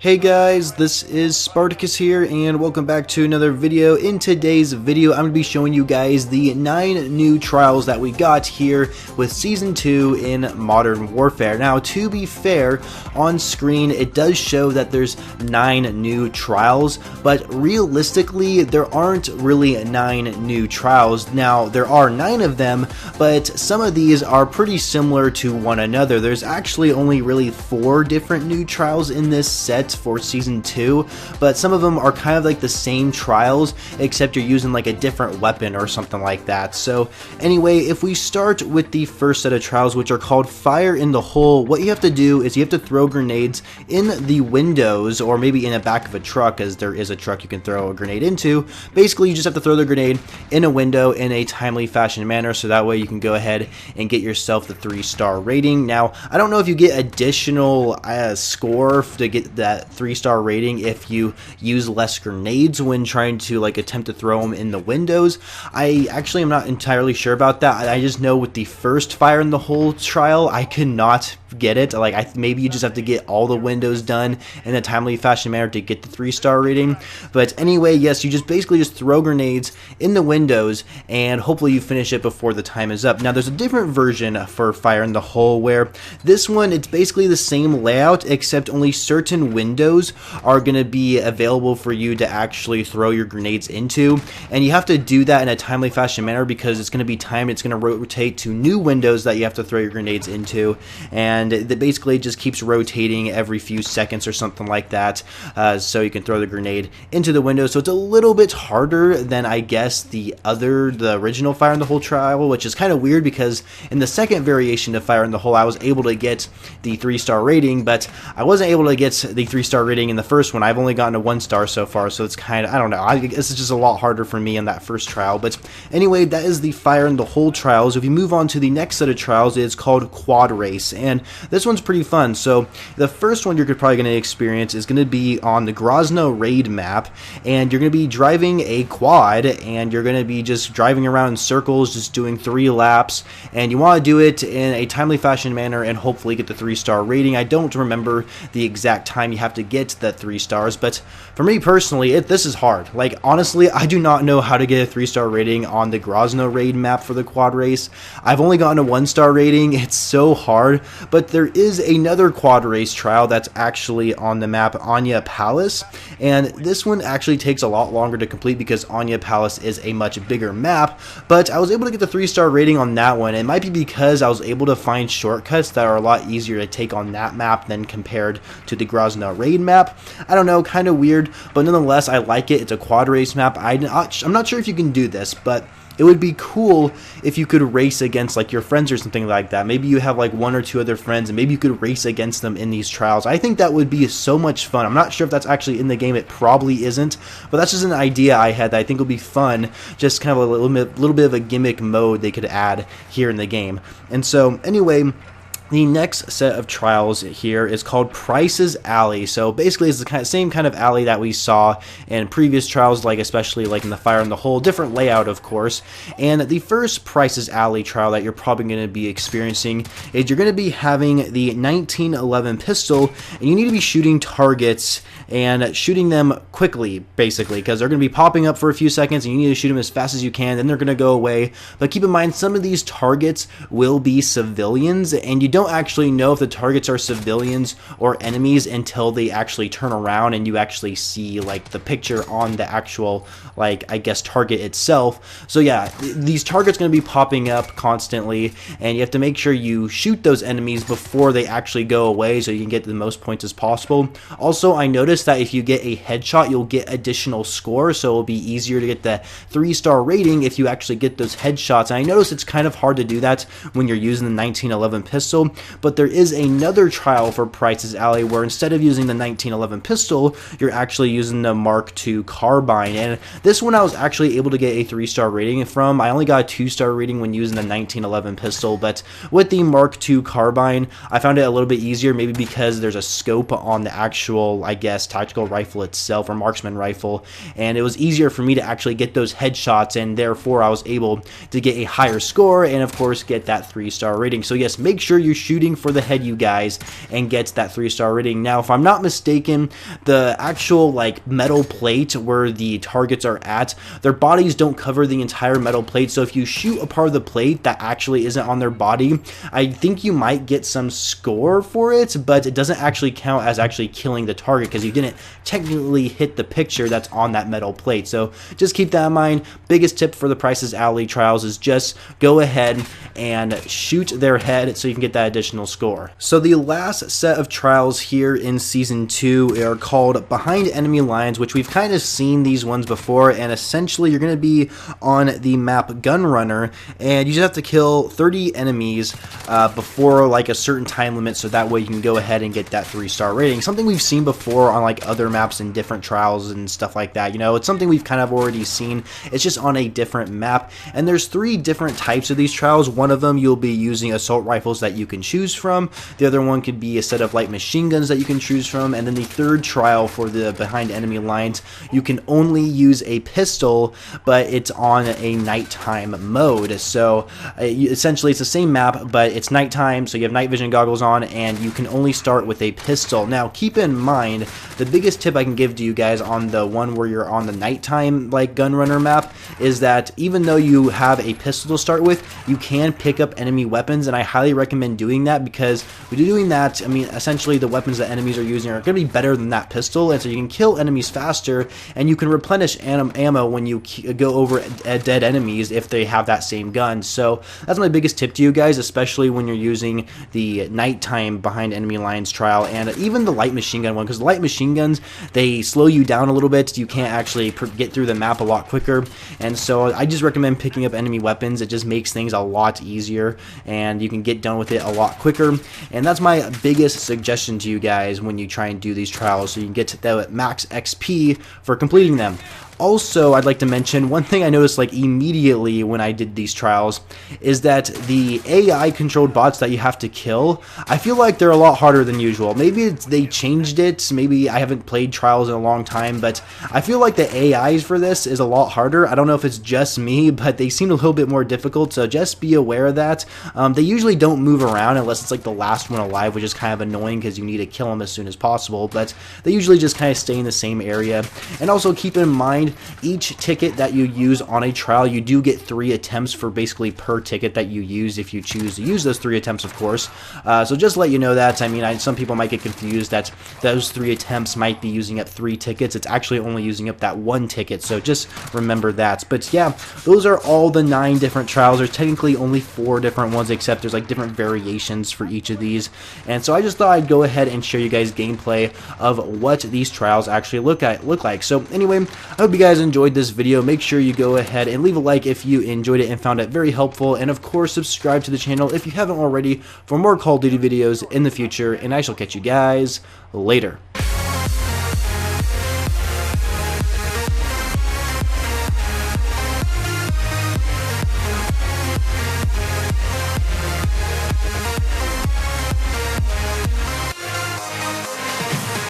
Hey guys, this is Spartacus here, and welcome back to another video. In today's video, I'm going to be showing you guys the 9 new trials that we got here with Season 2 in Modern Warfare. Now, to be fair, on screen it does show that there's 9 new trials, but realistically, there aren't really 9 new trials. Now, there are 9 of them, but some of these are pretty similar to one another. There's actually only really 4 different new trials in this set for Season 2, but some of them are kind of like the same trials, except you're using like a different weapon or something like that. So anyway, if we start with the first set of trials, which are called Fire in the Hole, what you have to do is you have to throw grenades in the windows, or maybe in the back of a truck, as there is a truck you can throw a grenade into. Basically, you just have to throw the grenade in a window in a timely fashion manner, so that way you can go ahead and get yourself the 3-star rating. Now, I don't know if you get additional score to get that 3-star rating if you use less grenades when trying to like attempt to throw them in the windows. I actually am not entirely sure about that. I just know with the first Fire in the Hole trial, I could not get it. Like, maybe you just have to get all the windows done in a timely fashion manner to get the 3-star rating. But anyway, yes, you just basically just throw grenades in the windows and hopefully you finish it before the time is up. Now, there's a different version for Fire in the Hole where this one, it's basically the same layout, except only certain windows are going to be available for you to actually throw your grenades into, and you have to do that in a timely fashion manner because it's going to be timed. It's going to rotate to new windows that you have to throw your grenades into, and it basically just keeps rotating every few seconds or something like that, so you can throw the grenade into the window. So it's a little bit harder than, I guess, the original Fire in the Hole trial, which is kind of weird because in the second variation of Fire in the Hole, I was able to get the 3-star rating, but I wasn't able to get the 3-star rating in the first one. I've only gotten a 1-star so far, so it's kind of, I don't know, I guess it's just a lot harder for me in that first trial. But anyway, that is the Fire in the Hole trials. If you move on to the next set of trials, it's called Quad Race, and this one's pretty fun. So the first one you're probably going to experience is going to be on the Grozno raid map, and you're going to be driving a quad, and you're going to be just driving around in circles, just doing 3 laps, and you want to do it in a timely fashion manner and hopefully get the 3-star rating. I don't remember the exact time you have to get the 3 stars, but for me personally, this is hard. Like, honestly, I do not know how to get a 3-star rating on the Grozno raid map for the quad race. I've only gotten a 1-star rating. It's so hard, but there is another quad race trial that's actually on the map, Anya Palace, and this one actually takes a lot longer to complete because Anya Palace is a much bigger map, but I was able to get the 3-star rating on that one. It might be because I was able to find shortcuts that are a lot easier to take on that map than compared to the Grozno raid map. I don't know, kind of weird, but nonetheless, I like it. It's a quad race map. I'm not sure if you can do this, but it would be cool if you could race against like your friends or something like that. Maybe you have like 1 or 2 other friends and maybe you could race against them in these trials. I think that would be so much fun. I'm not sure if that's actually in the game. It probably isn't, but that's just an idea I had that I think would be fun. Just kind of a little bit of a gimmick mode they could add here in the game. And so anyway, the next set of trials here is called Price's Alley. So basically it's the same kind of alley that we saw in previous trials, like especially like in the Fire in the Hole, different layout of course. And the first Price's Alley trial that you're probably going to be experiencing is you're going to be having the 1911 pistol, and you need to be shooting targets and shooting them quickly, basically, because they're going to be popping up for a few seconds and you need to shoot them as fast as you can, then they're going to go away. But keep in mind, some of these targets will be civilians, and you don't actually know if the targets are civilians or enemies until they actually turn around and you actually see like the picture on the actual, like, I guess, target itself. So yeah, these targets going to be popping up constantly, and you have to make sure you shoot those enemies before they actually go away so you can get the most points as possible. Also, I noticed that if you get a headshot, you'll get additional score, so it'll be easier to get the 3-star rating if you actually get those headshots. And I noticed it's kind of hard to do that when you're using the 1911 pistol, but there is another trial for Price's Alley where instead of using the 1911 pistol, you're actually using the Mark II carbine, and this one I was actually able to get a 3-star rating from. I only got a 2-star rating when using the 1911 pistol, but with the Mark II carbine, I found it a little bit easier, maybe because there's a scope on the actual, I guess, tactical rifle itself, or marksman rifle, and it was easier for me to actually get those headshots, and therefore I was able to get a higher score and of course get that 3-star rating. So yes, make sure you're you're shooting for the head, you guys, and get that 3-star rating. Now, if I'm not mistaken, the actual like metal plate where the targets are at, their bodies don't cover the entire metal plate, so if you shoot a part of the plate that actually isn't on their body, I think you might get some score for it, but it doesn't actually count as actually killing the target because you didn't technically hit the picture that's on that metal plate. So just keep that in mind. Biggest tip for the Price is Alley trials is just go ahead and shoot their head so you can get that additional score. So the last set of trials here in Season 2 are called Behind Enemy Lines, which we've kind of seen these ones before, and essentially you're going to be on the map Gunrunner, and you just have to kill 30 enemies before like a certain time limit, so that way you can go ahead and get that 3-star rating. Something we've seen before on like other maps and different trials and stuff like that. You know, it's something we've kind of already seen. It's just on a different map, and there's 3 different types of these trials. One of them you'll be using assault rifles that you can choose from. The other one could be a set of light machine guns that you can choose from, and then the third trial for the Behind Enemy Lines, you can only use a pistol, but it's on a nighttime mode. So essentially it's the same map, but it's nighttime, so you have night vision goggles on, and you can only start with a pistol. Now keep in mind, the biggest tip I can give to you guys on the one where you're on the nighttime like Gunrunner map is that even though you have a pistol to start with, you can pick up enemy weapons, and I highly recommend doing that, because when you're doing that, I mean, essentially the weapons that enemies are using are going to be better than that pistol, and so you can kill enemies faster, and you can replenish ammo when you go over dead enemies if they have that same gun. So that's my biggest tip to you guys, especially when you're using the nighttime Behind Enemy Lines trial, and even the light machine gun one, because the light machine guns, they slow you down a little bit. You can't actually get through the map a lot quicker, and so I just recommend picking up enemy weapons. It just makes things a lot easier, and you can get done with it a lot quicker. And that's my biggest suggestion to you guys when you try and do these trials, so you can get to the max XP for completing them. Also, I'd like to mention one thing I noticed like immediately when I did these trials is that the AI controlled bots that you have to kill, I feel like they're a lot harder than usual. Maybe they changed it, maybe I haven't played trials in a long time, but I feel like the AIs for this is a lot harder. I don't know if it's just me, but they seem a little bit more difficult, so just be aware of that. They usually don't move around unless it's like the last one alive, which is kind of annoying because you need to kill them as soon as possible, but they usually just kind of stay in the same area. And also keep in mind, each ticket that you use on a trial, you do get 3 attempts for basically per ticket that you use, if you choose to use those 3 attempts, of course. So just to let you know that, I mean, some people might get confused that those 3 attempts might be using up 3 tickets. It's actually only using up that 1 ticket, so just remember that. But yeah, those are all the 9 different trials. There's technically only 4 different ones, except there's like different variations for each of these. And so I just thought I'd go ahead and show you guys gameplay of what these trials actually look like. So anyway, I hope you guys enjoyed this video. Make sure you go ahead and leave a like if you enjoyed it and found it very helpful, and of course subscribe to the channel if you haven't already for more Call of Duty videos in the future, and I shall catch you guys later.